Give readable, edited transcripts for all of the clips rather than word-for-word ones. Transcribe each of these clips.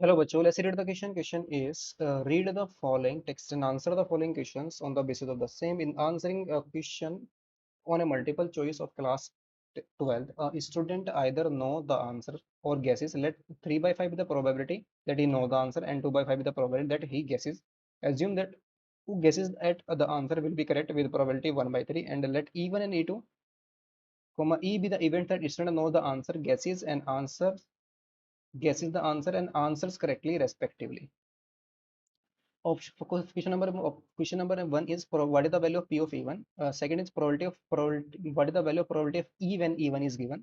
Hello, bachcho. Let's read the question. Question is read the following text and answer the following questions on the basis of the same. In answering a question on a multiple choice of class 12, a student either know the answer or guesses. Let 3 by 5 be the probability that he know the answer and 2 by 5 be the probability that he guesses. Assume that who guesses at the answer will be correct with probability 1 by 3, and let E1 and E2, comma E be the event that student know the answer, guesses the answer and answers correctly respectively. Question number one is what is the value of P of E1? Second is probability. What is the value of probability of E when E1 is given?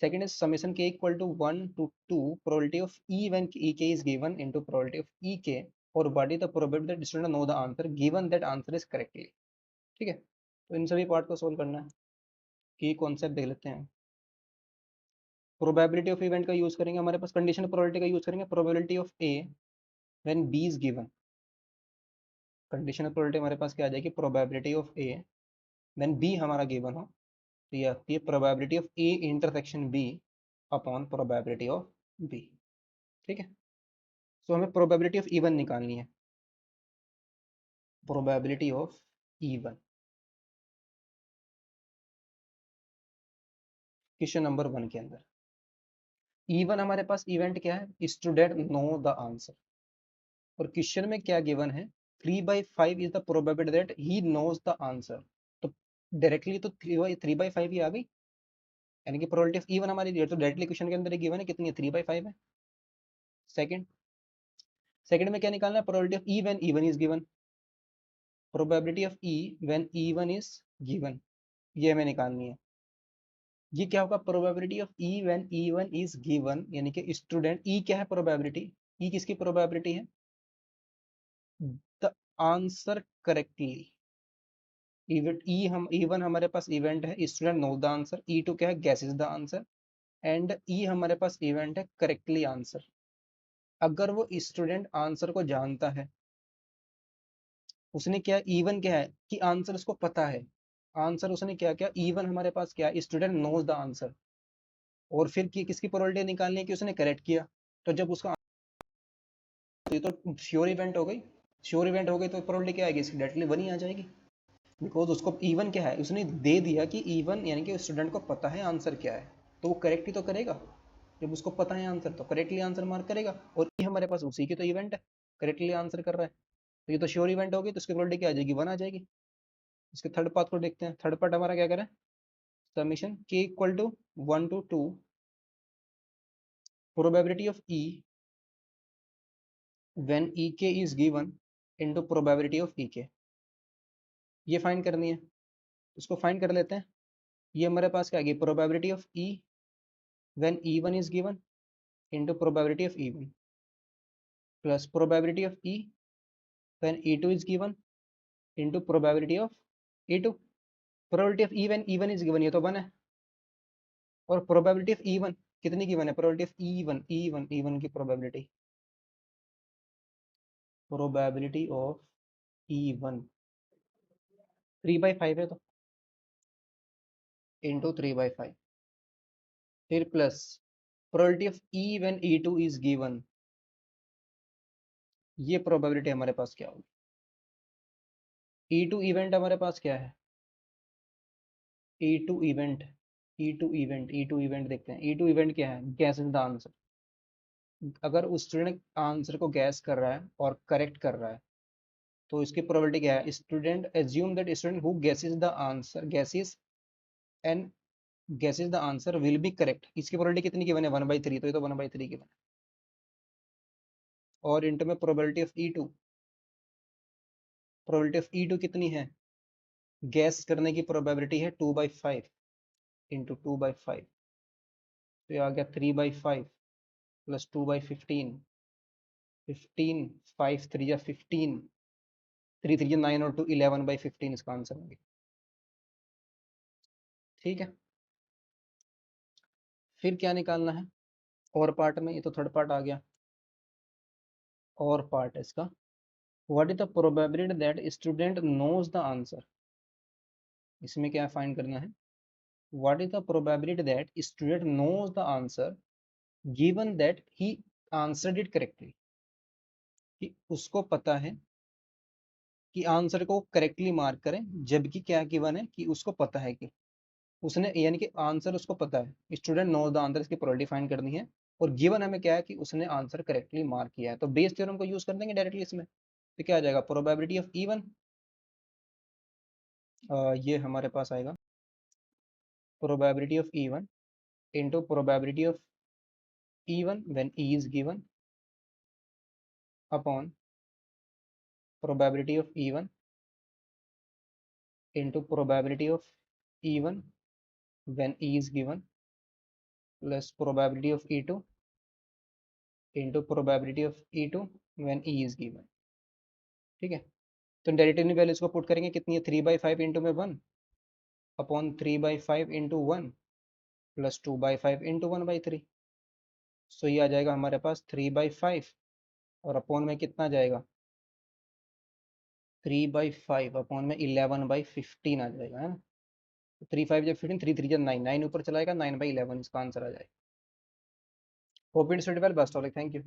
Second is summation k equal to 1 to 2 probability of E when Ek is given into probability of Ek, or what is the probability that student know the answer given that answer is correctly. ठीक है, तो इन सभी part को solve करना है. की concept देख लेते हैं. प्रोबेबिलिटी ऑफ इवेंट का यूज करेंगे, हमारे पास कंडीशन प्रोबेबिलिटी का यूज करेंगे. Probability of A when B is given. Conditional probability हमारे पास क्या आ जाएगी? Probability of A when B हमारा गिवन हो, तो ये आती है probability of A intersection B upon probability of B. ठीक है, सो हमें प्रोबेबिलिटी ऑफ इवन निकालनी है. Probability of even, question number 1 के अंदर इवन हमारे पास इवेंट क्या है? Student know the answer. और क्वेश्चन में क्या गिवन है? 3/5 is the probability that he knows the answer. तो डायरेक्टली तो 3/5 ही आ गई, यानी कि प्रोबेबिलिटी ऑफ इवन हमारी तो डायरेक्टली क्वेश्चन के अंदर गिवन है, कितनी है? 3/5 है. सेकंड में क्या निकालना है? Probability of E when E1 is given. Probability of E when E1 is given, ये हमें निकालनी है. ये क्या होगा? Probability of E when E1 is given, यानी कि स्टूडेंट ई क्या है? प्रोबेबिलिटी. ई किसकी प्रोबेबिलिटी है? The answer correctly. Event E हम ई1 हमारे पास इवेंट है, student know the answer. E2 क्या है? Guesses the answer. एंड ई हमारे पास इवेंट है करेक्टली आंसर. अगर वो स्टूडेंट आंसर को जानता है, उसने क्या, इवन क्या है कि आंसर उसको पता है. आंसर उसने क्या किया? इवन हमारे पास क्या है? Student knows the answer. और फिर किसकी प्रोबेबिलिटी निकालनी है? कि उसने करेक्ट किया. तो जब उसका, तो ये तो श्योर इवेंट हो गई. श्योर इवेंट हो गई तो प्रोबेबिलिटी क्या आएगी? इसकी डायरेक्टली 1 ही आ जाएगी. बिकॉज उसको इवन क्या है? उसने दे दिया कि इवन, यानी कि स्टूडेंट को पता है आंसर क्या है, तो वो करेक्ट ही तो करेगा. जब उसको पता है आंसर तो करेक्टली आंसर मार्क करेगा. और ये हमारे पास उसी की तो इवेंट है, करेक्टली आंसर कर रहा है. तो ये तो श्योर इवेंट होगी, तो उसकी प्रोबेबिलिटी क्या आ जाएगी? 1 आ जाएगी. इसके थर्ड पार्ट को देखते हैं. थर्ड पार्ट हमारा क्या करें? Summation k equal to 1 to 2 probability of e when ek is given into probability of ek. ये फाइंड करनी है, इसको फाइंड कर लेते हैं. ये हमारे पास क्या आ गई? Probability of e when e1 is given into probability of e1 plus probability of e when e2 is given into probability of e2. Probability of e when e1 is given, ये तो 1 है. और प्रोबेबिलिटी ऑफ e1 कितनी given है? Probability of e1 की probability of e1 3/5 है, तो into 3/5. फिर plus probability of E when E2 is given. ये प्रोबेबिलिटी हमारे पास क्या होगी? ई2 इवेंट हमारे पास क्या है? ई2 इवेंट, ई2 इवेंट देखते हैं. ई2 इवेंट क्या है? Gas the answer. अगर उस स्टूडेंट आंसर को गैस कर रहा है और करेक्ट कर रहा है, तो इसकी प्रोबेबिलिटी क्या है? Student assume that student who guesses the answer guesses and guesses the answer will be correct. इसकी प्रोबेबिलिटी कितनी गिवन है? 1/3, तो ये तो 1/3 गिवन है. और इंटू में probability of E2. Probability of E2 कितनी है? गैस करने की प्रोबेबिलिटी है 2/5 इंटू 2/5. तो ये आ गया 3/5 प्लस 2/15. 15, 5 3 या 15, 3 3 9 और 2 11/15 इसका आंसर होंगे. ठीक है, फिर क्या निकालना है? और पार्ट में, ये तो थर्ड पार्ट आ गया. और पार्ट है इसका, what is the probability that student knows the answer. इसमें क्या फाइंड करना है? What is the probability that student knows the answer given that he answered it correctly, कि उसको पता है कि आंसर को करेक्टली मार्क करें, जबकि क्या गिवन है कि उसको पता है कि उसने, यानी कि आंसर उसको पता है, स्टूडेंट नो द आंसर, इसकी प्रोबेबिलिटी फाइंड करनी है, और गिवन हमें क्या है कि उसने आंसर करेक्टली मार्क किया है। तो बेस थ्योरम को यूज कर देंगे डायरेक्टली इसमें। तो क्या आ जाएगा, प्रोबेबिलिटी ऑफ इवन, ये हमारे पास आएगा probability of even into probability of even when E is given upon probability of even into probability of even when E is given plus probability of E two into probability of E two when E is given. ठीक है, तो derivative values को put करेंगे, कितनी है, 3/5 into में 1 upon 3/5 into 1 plus 2/5 into 1/3। सो ये आ जाएगा हमारे पास 3/5, और अपॉन में कितना जाएगा, 3/5 अपॉन में 11/15 आ जाएगा, है ना। 3/5 जब 15, 3 3 9, 9 ऊपर चलाएगा, 9/11 इसका आंसर आ जाएगा। Hope it's well, best of luck, thank you.